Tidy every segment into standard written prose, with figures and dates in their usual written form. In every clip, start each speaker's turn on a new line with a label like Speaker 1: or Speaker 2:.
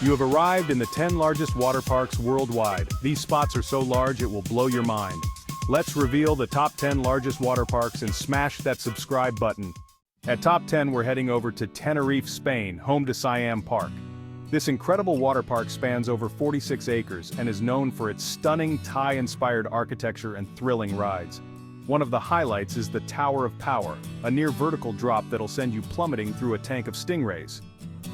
Speaker 1: You have arrived in the 10 largest water parks worldwide. These spots are so large it will blow your mind. Let's reveal the top 10 largest water parks and smash that subscribe button. At top 10 we're heading over to Tenerife, Spain, home to Siam Park. This incredible water park spans over 46 acres and is known for its stunning Thai-inspired architecture and thrilling rides. One of the highlights is the Tower of Power, a near-vertical drop that'll send you plummeting through a tank of stingrays.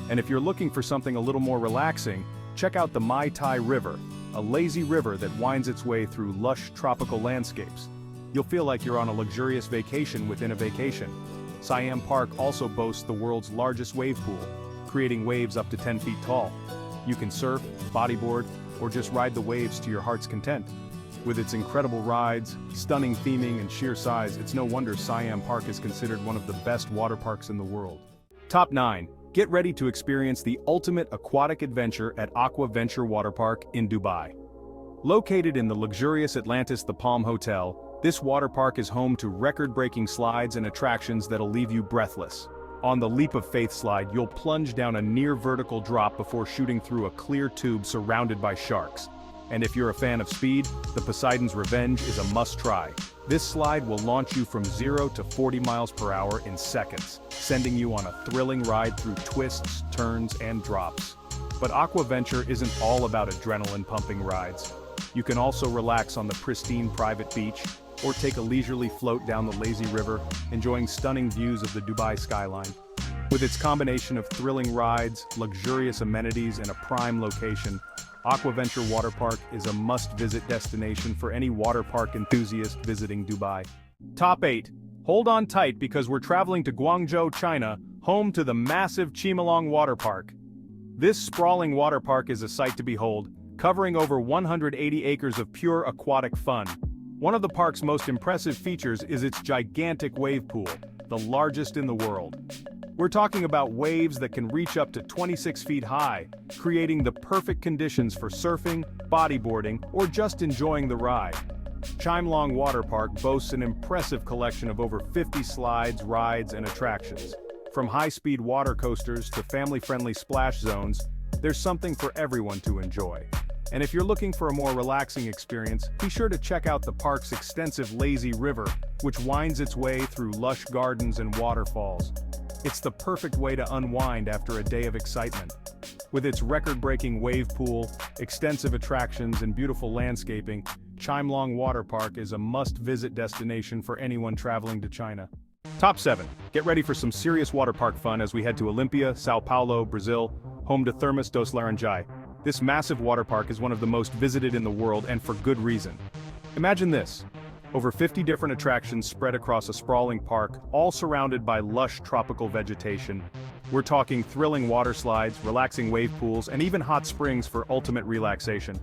Speaker 1: And if you're looking for something a little more relaxing, check out the Mai Tai River, a lazy river that winds its way through lush tropical landscapes. You'll feel like you're on a luxurious vacation within a vacation. Siam Park also boasts the world's largest wave pool, creating waves up to 10 feet tall. You can surf, bodyboard, or just ride the waves to your heart's content. With its incredible rides, stunning theming, and sheer size, it's no wonder Siam Park is considered one of the best water parks in the world. Top 9. Get ready to experience the ultimate aquatic adventure at Aqua Venture Water Park in Dubai. Located in the luxurious Atlantis The Palm Hotel, this water park is home to record-breaking slides and attractions that'll leave you breathless. On the Leap of Faith slide, you'll plunge down a near-vertical drop before shooting through a clear tube surrounded by sharks. And if you're a fan of speed, the Poseidon's Revenge is a must-try. This slide will launch you from 0 to 40 miles per hour in seconds, sending you on a thrilling ride through twists, turns, and drops. But Aqua Venture isn't all about adrenaline-pumping rides. You can also relax on the pristine private beach, or take a leisurely float down the lazy river, enjoying stunning views of the Dubai skyline. With its combination of thrilling rides, luxurious amenities, and a prime location, Aqua Venture Water Park is a must-visit destination for any water park enthusiast visiting Dubai. Top 8. Hold on tight because we're traveling to Guangzhou, China, home to the massive Chimelong Water Park. This sprawling water park is a sight to behold, covering over 180 acres of pure aquatic fun. One of the park's most impressive features is its gigantic wave pool, the largest in the world. We're talking about waves that can reach up to 26 feet high, creating the perfect conditions for surfing, bodyboarding, or just enjoying the ride. Chimelong Water Park boasts an impressive collection of over 50 slides, rides, and attractions. From high-speed water coasters to family-friendly splash zones, there's something for everyone to enjoy. And if you're looking for a more relaxing experience, be sure to check out the park's extensive lazy river, which winds its way through lush gardens and waterfalls. It's the perfect way to unwind after a day of excitement. With its record-breaking wave pool, extensive attractions, and beautiful landscaping, Chimelong Water Park is a must-visit destination for anyone traveling to China. Top 7. Get ready for some serious water park fun as we head to Olympia, Sao Paulo, Brazil, home to Thermas dos Laranjais. This massive water park is one of the most visited in the world, and for good reason. Imagine this. Over 50 different attractions spread across a sprawling park, all surrounded by lush tropical vegetation. We're talking thrilling water slides, relaxing wave pools, and even hot springs for ultimate relaxation.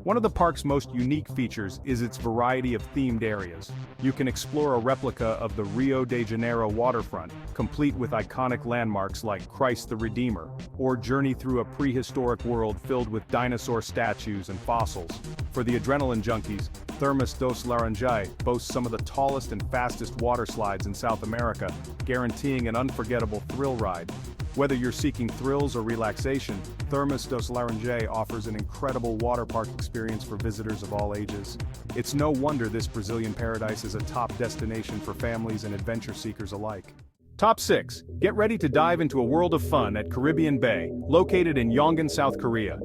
Speaker 1: One of the park's most unique features is its variety of themed areas. You can explore a replica of the Rio de Janeiro waterfront, complete with iconic landmarks like Christ the Redeemer, or journey through a prehistoric world filled with dinosaur statues and fossils. For the adrenaline junkies, Thermas dos Laranjais boasts some of the tallest and fastest water slides in South America, guaranteeing an unforgettable thrill ride. Whether you're seeking thrills or relaxation, Thermas dos Laranjais offers an incredible water park experience for visitors of all ages. It's no wonder this Brazilian paradise is a top destination for families and adventure seekers alike. Top 6. Get ready to dive into a world of fun at Caribbean Bay, located in Yongin, South Korea.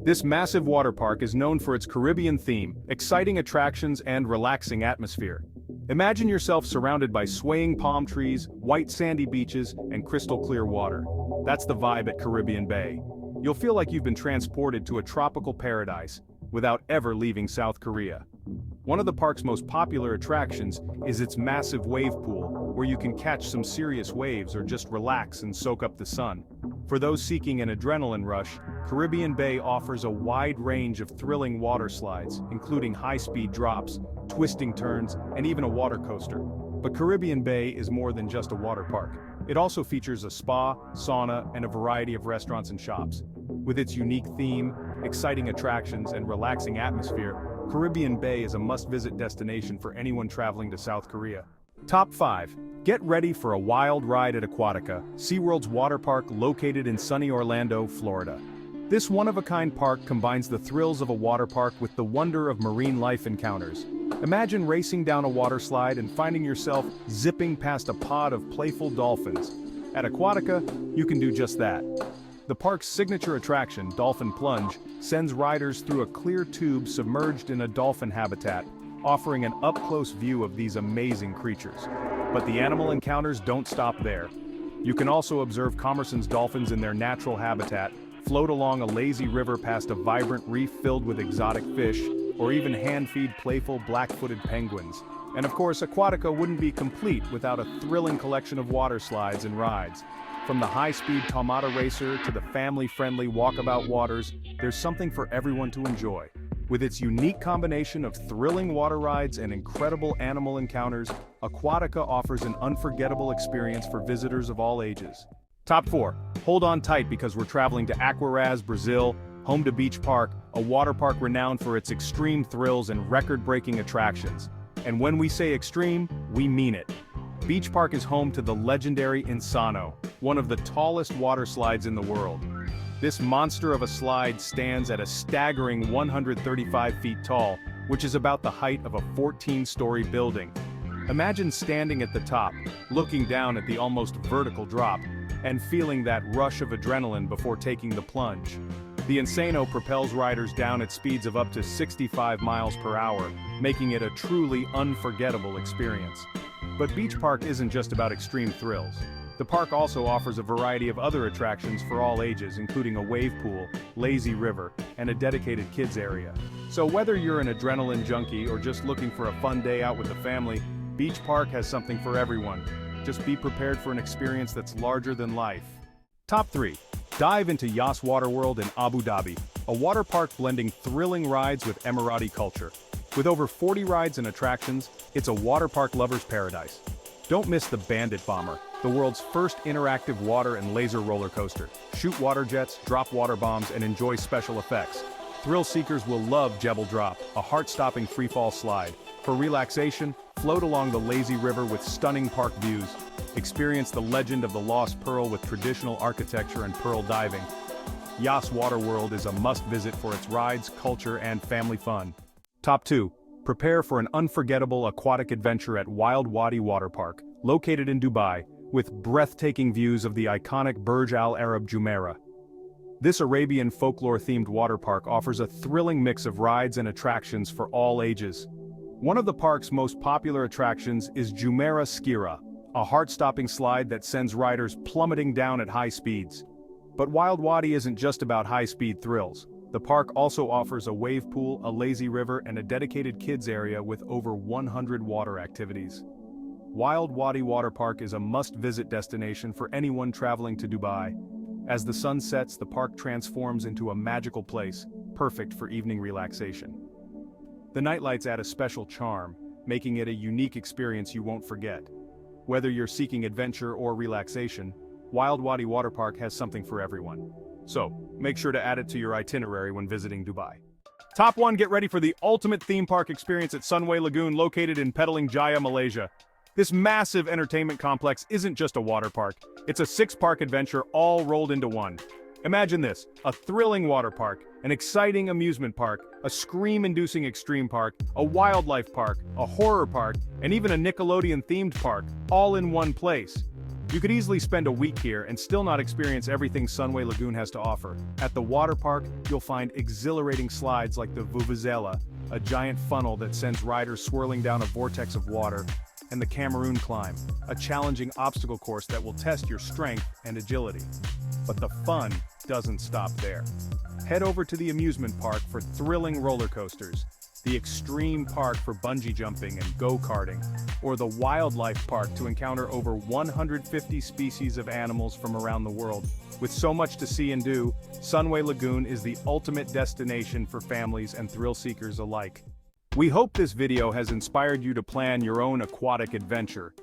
Speaker 1: This massive water park is known for its Caribbean theme, exciting attractions, and relaxing atmosphere. Imagine yourself surrounded by swaying palm trees, white sandy beaches, and crystal clear water. That's the vibe at Caribbean Bay. You'll feel like you've been transported to a tropical paradise, without ever leaving South Korea. One of the park's most popular attractions is its massive wave pool, where you can catch some serious waves or just relax and soak up the sun. For those seeking an adrenaline rush, Caribbean Bay offers a wide range of thrilling water slides, including high-speed drops, twisting turns, and even a water coaster. But Caribbean Bay is more than just a water park. It also features a spa, sauna, and a variety of restaurants and shops. With its unique theme, exciting attractions, and relaxing atmosphere, Caribbean Bay is a must-visit destination for anyone traveling to South Korea. Top 5. Get ready for a wild ride at Aquatica, SeaWorld's water park located in sunny Orlando, Florida. This one-of-a-kind park combines the thrills of a water park with the wonder of marine life encounters. Imagine racing down a water slide and finding yourself zipping past a pod of playful dolphins. At Aquatica, you can do just that. The park's signature attraction, Dolphin Plunge, sends riders through a clear tube submerged in a dolphin habitat, offering an up-close view of these amazing creatures. But the animal encounters don't stop there. You can also observe Commerson's dolphins in their natural habitat, float along a lazy river past a vibrant reef filled with exotic fish, or even hand-feed playful black-footed penguins. And of course, Aquatica wouldn't be complete without a thrilling collection of water slides and rides. From the high-speed Taumata Racer to the family-friendly Walkabout Waters, there's something for everyone to enjoy. With its unique combination of thrilling water rides and incredible animal encounters, Aquatica offers an unforgettable experience for visitors of all ages. Top 4. Hold on tight because we're traveling to Aquaraz, Brazil, home to Beach Park, a water park renowned for its extreme thrills and record-breaking attractions. And when we say extreme, we mean it. Beach Park is home to the legendary Insano, one of the tallest water slides in the world. This monster of a slide stands at a staggering 135 feet tall, which is about the height of a 14-story building. Imagine standing at the top, looking down at the almost vertical drop, and feeling that rush of adrenaline before taking the plunge. The Insano propels riders down at speeds of up to 65 miles per hour, making it a truly unforgettable experience. But Beach Park isn't just about extreme thrills. The park also offers a variety of other attractions for all ages, including a wave pool, lazy river, and a dedicated kids area. So whether you're an adrenaline junkie or just looking for a fun day out with the family, Beach Park has something for everyone. Just be prepared for an experience that's larger than life. Top 3. Dive into Yas Water World in Abu Dhabi, a water park blending thrilling rides with Emirati culture. With over 40 rides and attractions, it's a water park lover's paradise. Don't miss the Bandit Bomber, the world's first interactive water and laser roller coaster. Shoot water jets, drop water bombs, and enjoy special effects. Thrill seekers will love Jebel Drop, a heart-stopping freefall slide. For relaxation, float along the lazy river with stunning park views. Experience the legend of the Lost Pearl with traditional architecture and pearl diving. Yas Water World is a must-visit for its rides, culture, and family fun. Top 2. Prepare for an unforgettable aquatic adventure at Wild Wadi Water Park, located in Dubai, with breathtaking views of the iconic Burj Al Arab Jumeirah. This Arabian folklore-themed water park offers a thrilling mix of rides and attractions for all ages. One of the park's most popular attractions is Jumeirah Skira, a heart-stopping slide that sends riders plummeting down at high speeds. But Wild Wadi isn't just about high-speed thrills. The park also offers a wave pool, a lazy river, and a dedicated kids area with over 100 water activities. Wild Wadi Water Park is a must-visit destination for anyone traveling to Dubai. As the sun sets, the park transforms into a magical place, perfect for evening relaxation. The nightlights add a special charm, making it a unique experience you won't forget. Whether you're seeking adventure or relaxation, Wild Wadi Water Park has something for everyone. So, make sure to add it to your itinerary when visiting Dubai. Top 1. Get ready for the ultimate theme park experience at Sunway Lagoon, located in Petaling Jaya, Malaysia. This massive entertainment complex isn't just a water park, it's a 6-park adventure all rolled into one. Imagine this: a thrilling water park, an exciting amusement park, a scream-inducing extreme park, a wildlife park, a horror park, and even a Nickelodeon-themed park, all in one place. You could easily spend a week here and still not experience everything Sunway Lagoon has to offer. At the water park, you'll find exhilarating slides like the Vuvuzela, a giant funnel that sends riders swirling down a vortex of water, and the Cameroon Climb, a challenging obstacle course that will test your strength and agility. But the fun doesn't stop there. Head over to the amusement park for thrilling roller coasters, the extreme park for bungee jumping and go-karting, or the wildlife park to encounter over 150 species of animals from around the world. With so much to see and do, Sunway Lagoon is the ultimate destination for families and thrill seekers alike. We hope this video has inspired you to plan your own aquatic adventure.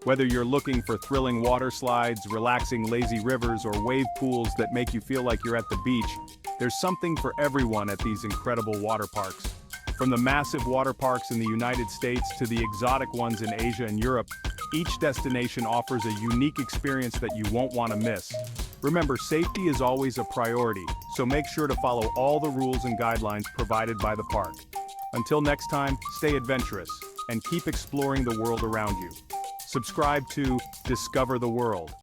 Speaker 1: Whether you're looking for thrilling water slides, relaxing lazy rivers, or wave pools that make you feel like you're at the beach, there's something for everyone at these incredible water parks. From the massive water parks in the United States to the exotic ones in Asia and Europe, Each destination offers a unique experience that you won't want to miss. Remember, safety is always a priority, so make sure to follow all the rules and guidelines provided by the park. Until next time, stay adventurous and keep exploring the world around you. Subscribe to Discover the World.